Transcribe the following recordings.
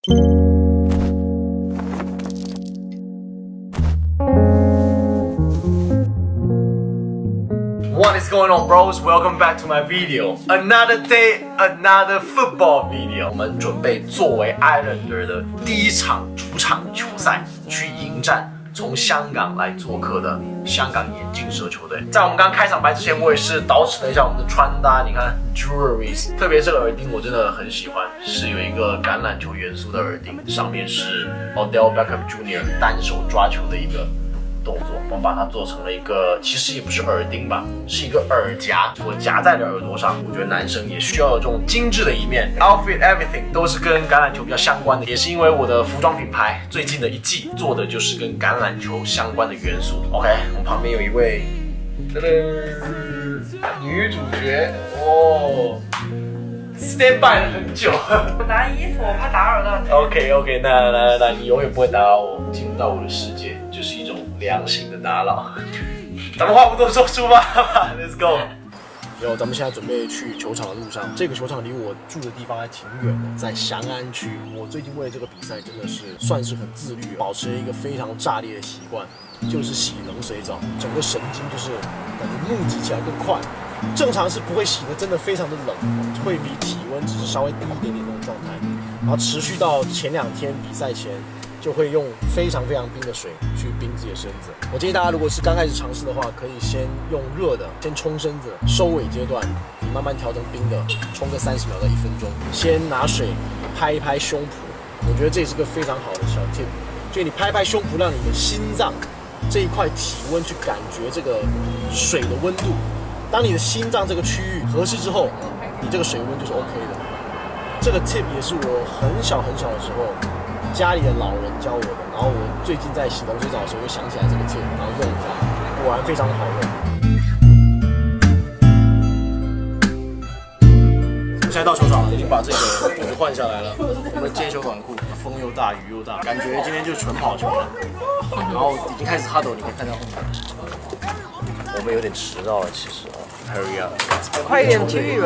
What is going on, bros? Welcome back to my video. Another day, another football video. 我们准备作为 Islander 的第一场主场球赛，去迎战从香港来做客的香港眼镜蛇球队。在我们刚开场白之前，我也是捯饬了一下我们的穿搭。你看 jewelries， 特别这个耳钉我真的很喜欢，是有一个橄榄球元素的耳钉，上面是 Odell Beckham Jr. 单手抓球的一个动作，我们把它做成了一个，其实也不是耳钉吧，是一个耳夹，我夹在了耳朵上。我觉得男生也需要有这种精致的一面 ，outfit everything 都是跟橄榄球比较相关的，也是因为我的服装品牌最近的一季做的就是跟橄榄球相关的元素。OK， 我们旁边有一位女主角哦。stand by 了很久。我拿衣服，我怕打扰到你。OK， 那来，你永远不会打扰我进入到我的世界，就是一种良性的打扰。咱们话不多说，出发吧 ，Let's go。咱们现在准备去球场的路上，这个球场离我住的地方还挺远的，在翔安区。我最近为了这个比赛真的是算是很自律，保持了一个非常炸裂的习惯，就是洗冷水澡，整个神经就是感觉募集起来更快。正常是不会洗的，真的非常的冷，会比体温只是稍微低一点点那种状态，然后持续到前2天比赛前，就会用非常冰的水去冰自己的身子。我建议大家如果是刚开始尝试的话，可以先用热的先冲身子，收尾阶段你慢慢调成冰的，冲个30秒到1分钟，先拿水拍一拍胸脯，我觉得这也是个非常好的小 tip， 就你拍拍胸脯，让你的心脏这一块体温去感觉这个水的温度。当你的心脏这个区域合适之后，你这个水温就是 OK 的。这个 tip 也是我很小的时候，家里的老人教我的。然后我最近在洗冷水澡的时候，就想起来这个 tip， 然后用一下，果然非常好用。我们现在到球场了，已经把这个裤子换下来了。我们接球短裤，风又大，雨又大，感觉今天就是纯跑球了。然后已经开始 huddle， 你可以看到后面。我们有点迟到了，其实Hurry up！ 快一点去！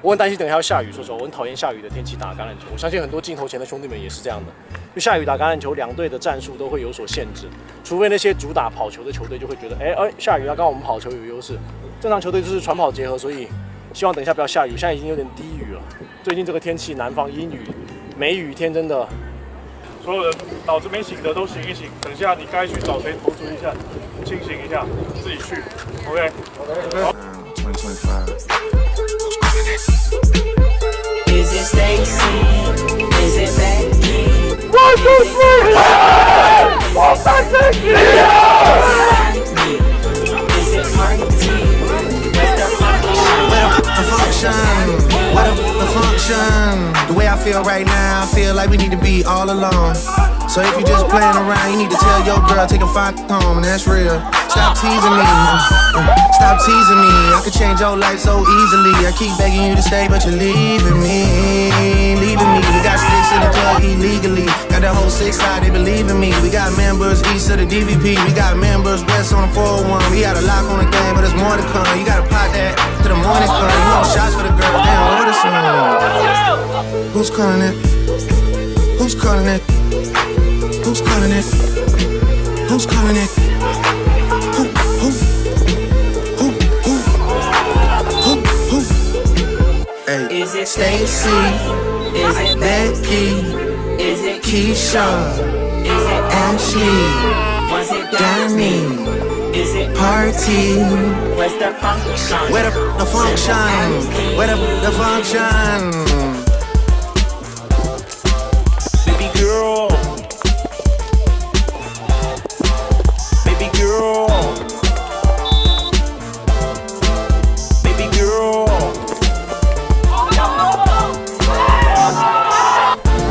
我很担心等一下要下雨，说实话，我很讨厌下雨的天气打橄榄球。我相信很多镜头前的兄弟们也是这样的。就下雨打橄榄球，两队的战术都会有所限制，除非那些主打跑球的球队就会觉得，下雨了，刚好我们跑球有优势。正常球队就是传跑结合，所以希望等一下不要下雨。现在已经有点低雨了，最近这个天气，南方阴雨、梅雨天真的。所有人脑子没醒的都醒一醒，等下你该去找谁投诉一下，清醒一下，自己去 ，OK。Is it Stacy? Is it Becky? 1, 2, 3, 我三三一。Is it Marty? What the function? The way I feel right now, I feel like we need to be all alone. So if you just playing around, you need to tell your girl, take a fine home, and that's real. Stop teasing me, stop teasing me. I could change your life so easily. I keep begging you to stay, but you're leaving me, leaving me. We got sticks in the club illegally. Got the whole 6 side, they believe in me. We got members east of the DVP. We got members west on the 401. We got a lock on the game, but there's more to come. You gotta pot that to the morning come. You want shots for the girl, damn, order some. Who's calling it? Who's calling it? Who's calling it? Who's calling it? Who? Hey, Is it Stacy? Is it Becky? Is it Keisha? Is it Ashley? Was it Danny? Is it Party? Where's the function? Where the function? Where the function? Baby girl. Baby girl. Baby girl.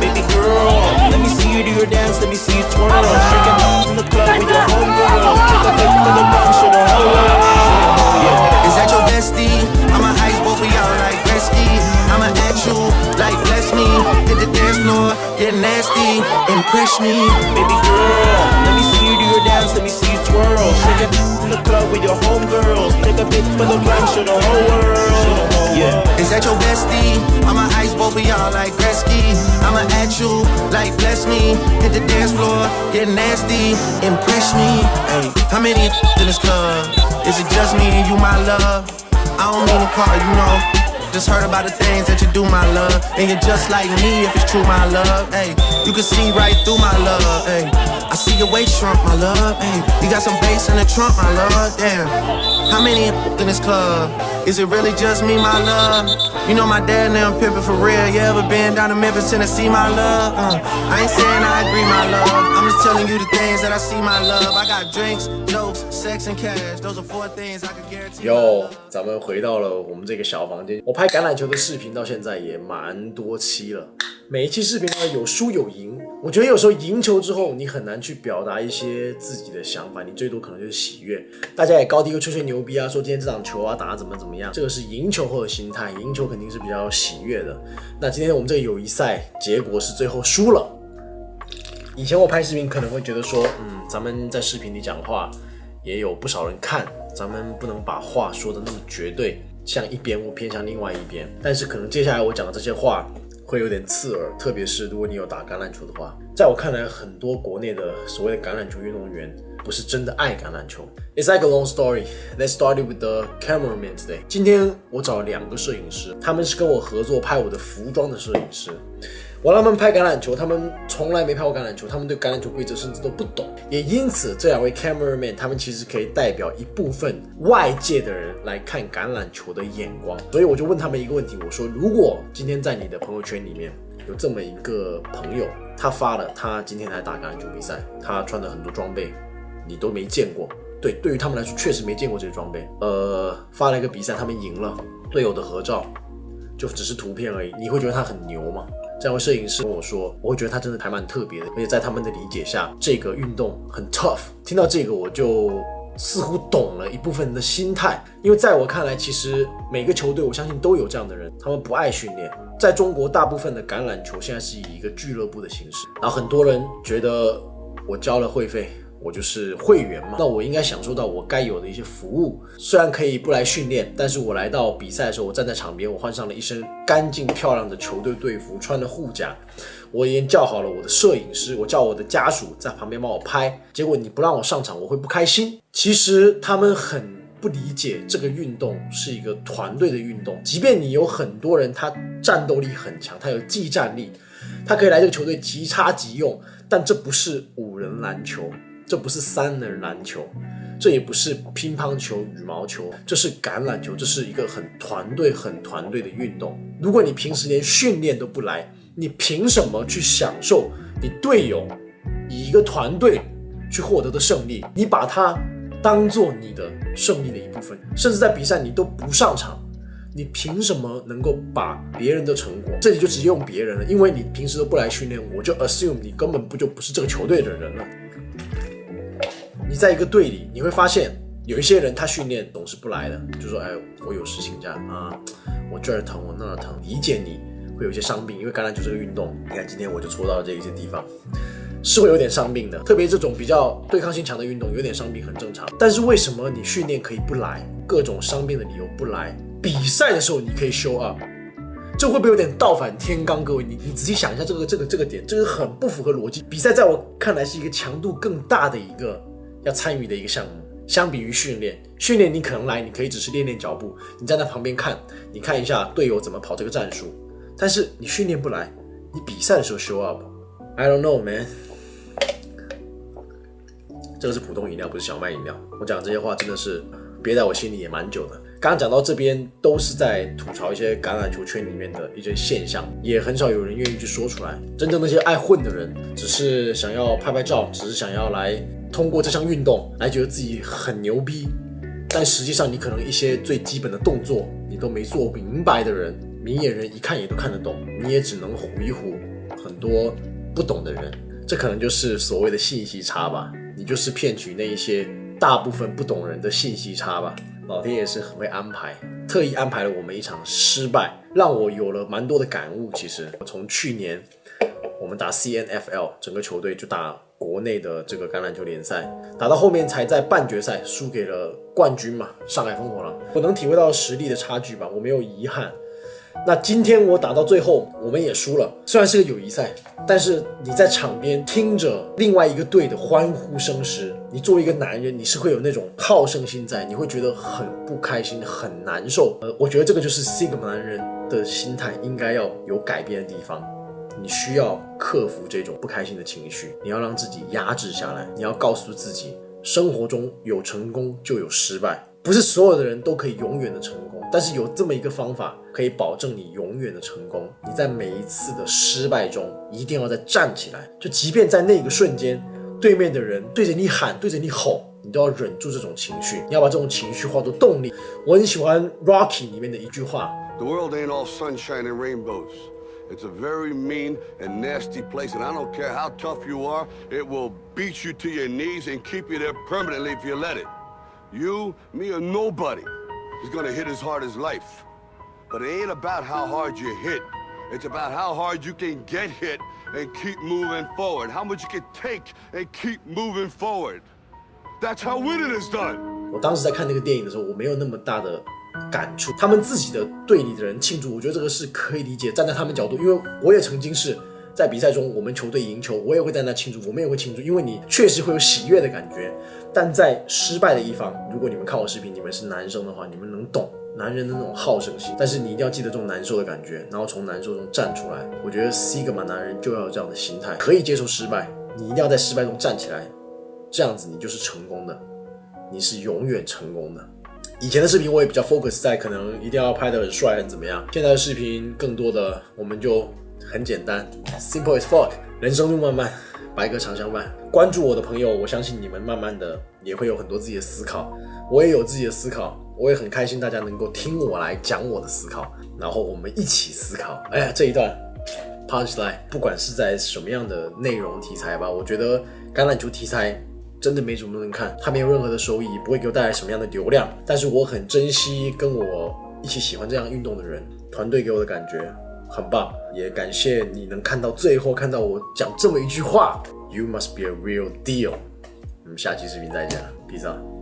Baby girl. Let me see you do your dance. Let me see you twirl. Shaking up in the club with your homegirl. Take a hit from the ground, show the whole world. Is that your bestie? I'ma ice both of y'all like Gretzky. I'ma at you like bless me. Hit the dance floor, get nasty, impress me. Baby girl, let me see you do your dance. Let me see you twirl. world. Shaking in the club with your homegirls. Take a pic for the gram, show the whole world. Yeah. Is that your bestie? I'ma ice both of y'all like Gretzky. I'ma at you like bless me. Hit the dance floor, get nasty, impress me. Hey, how many in this club? Is it just me and you, my love? I don't mean to call you know. Just heard about the things that you do, my love. And you're just like me if it's true, my love. Hey, you can see right through my love. Hey, I see your waist shrunk, my love. Hey, you got some bass in the trunk, my love. Damn, how many in this club? Is it really just me, my love? You know my dad and them pimpin' for real. You ever been down to Memphis, Tennessee, my love? I ain't saying I agree, my love. I'm just telling you the things that I see, my love. I got drinks, jokes, sex, and cash. Those are 4 things I could guarantee.哟，咱们回到了我们这个小房间。我拍橄榄球的视频到现在也蛮多期了，每一期视频呢有输有赢。我觉得有时候赢球之后，你很难去表达一些自己的想法，你最多可能就是喜悦。大家也高低又吹吹牛逼啊，说今天这场球啊打得怎么样，这个是赢球后的心态，赢球肯定是比较喜悦的。那今天我们这个友谊赛结果是最后输了。以前我拍视频可能会觉得说，咱们在视频里讲话也有不少人看，咱们不能把话说得那么绝对，向一边或偏向另外一边。但是可能接下来我讲的这些话会有点刺耳，特别是如果你有打橄榄球的话。在我看来，很多国内的所谓的橄榄球运动员不是真的爱橄榄球。It's like a long story. Let's start with the cameraman today. 今天我找了2个摄影师，他们是跟我合作拍我的服装的摄影师。我让他们拍橄榄球，他们从来没拍过橄榄球，他们对橄榄球规则甚至都不懂。也因此，这2位 cameraman 他们其实可以代表一部分外界的人来看橄榄球的眼光。所以我就问他们一个问题，我说：如果今天在你的朋友圈里面有这么一个朋友，他发了他今天来打橄榄球比赛，他穿了很多装备，你都没见过。对于他们来说确实没见过这些装备。发了一个比赛，他们赢了，队友的合照就只是图片而已，你会觉得他很牛吗？这样位摄影师跟我说，我会觉得他真的还蛮特别的，而且在他们的理解下，这个运动很 tough。听到这个，我就似乎懂了一部分人的心态，因为在我看来，其实每个球队我相信都有这样的人，他们不爱训练。在中国，大部分的橄榄球现在是以一个俱乐部的形式，然后很多人觉得我交了会费，我就是会员嘛，那我应该享受到我该有的一些服务。虽然可以不来训练，但是我来到比赛的时候，我站在场边，我换上了一身干净漂亮的球队队服，穿了护甲，我也叫好了我的摄影师，我叫我的家属在旁边帮我拍。结果你不让我上场，我会不开心。其实他们很不理解这个运动是一个团队的运动，即便你有很多人他战斗力很强，他有技战力，他可以来这个球队即插即用，但这不是5人篮球，这不是3人篮球，这也不是乒乓球、羽毛球，这是橄榄球，这是一个很团队的运动。如果你平时连训练都不来，你凭什么去享受你队友以一个团队去获得的胜利？你把它当做你的胜利的一部分，甚至在比赛你都不上场，你凭什么能够把别人的成果，这里就直接用别人了，因为你平时都不来训练，我就 assume 你根本就不是这个球队的人了。你在一个队里，你会发现有一些人他训练总是不来的，就说我有事请假啊，我这儿疼我那儿疼，理解你会有一些伤病，因为橄榄球这个运动，你看今天我就戳到这些地方，是会有点伤病的，特别这种比较对抗性强的运动，有点伤病很正常。但是为什么你训练可以不来，各种伤病的理由不来，比赛的时候你可以 show up？ 这会不会有点倒反天罡？各位，你仔细想一下这个点，这个很不符合逻辑。比赛在我看来是一个强度更大的一个要参与的一个项目，相比于训练你可能来，你可以只是练脚步，你站在旁边看，你看一下队友怎么跑这个战术，但是你训练不来，你比赛的时候 show up。I don't know, man。这个是普通饮料，不是小麦饮料。我讲这些话真的是憋在我心里也蛮久的。刚刚讲到这边都是在吐槽一些橄榄球圈里面的一些现象，也很少有人愿意去说出来。真正那些爱混的人，只是想要拍拍照，只是想要来通过这项运动来觉得自己很牛逼，但实际上你可能一些最基本的动作你都没做明白的人，明眼人一看也都看得懂，你也只能唬一唬很多不懂的人。这可能就是所谓的信息差吧，你就是骗取那一些大部分不懂人的信息差吧。老天爷是很会安排，特意安排了我们一场失败，让我有了蛮多的感悟。其实我从去年我们打 CNFL， 整个球队就打国内的这个橄榄球联赛，打到后面才在半决赛输给了冠军嘛，上海凤凰狼。我能体会到实力的差距吧，我没有遗憾。那今天我打到最后，我们也输了，虽然是个友谊赛，但是你在场边听着另外一个队的欢呼声时，你作为一个男人，你是会有那种好胜心在，你会觉得很不开心，很难受。我觉得这个就是 Sigma 男人的心态应该要有改变的地方。你需要克服这种不开心的情绪，你要让自己压制下来，你要告诉自己，生活中有成功就有失败，不是所有的人都可以永远的成功，但是有这么一个方法可以保证你永远的成功。你在每一次的失败中一定要再站起来，就即便在那个瞬间对面的人对着你喊对着你吼，你都要忍住这种情绪，你要把这种情绪化作动力。我很喜欢 Rocky 里面的一句话， The world ain't all sunshine and rainbows. It's a very mean and nasty place, and I don't care how tough you are, it will beat you to your knees and keep you there permanently if you let it. You, me, or nobody is gonna hit as hard as life. But it ain't about how hard you hit. It's about how hard you can get hit and keep moving forward. How much you can take and keep moving forward. That's how winning is done. 我当时在看那个电影的时候，我没有那么大的感触。他们自己的队里的人庆祝，我觉得这个是可以理解，站在他们角度，因为我也曾经是在比赛中我们球队赢球，我也会在那庆祝，我们也会庆祝，因为你确实会有喜悦的感觉。但在失败的一方，如果你们看我视频，你们是男生的话，你们能懂男人的那种好胜心，但是你一定要记得这种难受的感觉，然后从难受中站出来。我觉得 Sigma 男人就要有这样的心态，可以接受失败，你一定要在失败中站起来，这样子你就是成功的，你是永远成功的。以前的视频我也比较 focus 在可能一定要拍得很帅很怎么样，现在的视频更多的我们就很简单 simple as fuck， 人生路漫漫，白鸽常相伴。关注我的朋友，我相信你们慢慢的也会有很多自己的思考，我也有自己的思考，我也很开心大家能够听我来讲我的思考，然后我们一起思考。这一段 punchline 不管是在什么样的内容题材吧，我觉得橄榄球题材真的没什么多人看，它没有任何的收益，不会给我带来什么样的流量，但是我很珍惜跟我一起喜欢这样运动的人，团队给我的感觉很棒，也感谢你能看到最后，看到我讲这么一句话 You must be a real deal。我们下期视频再见了， Peace out。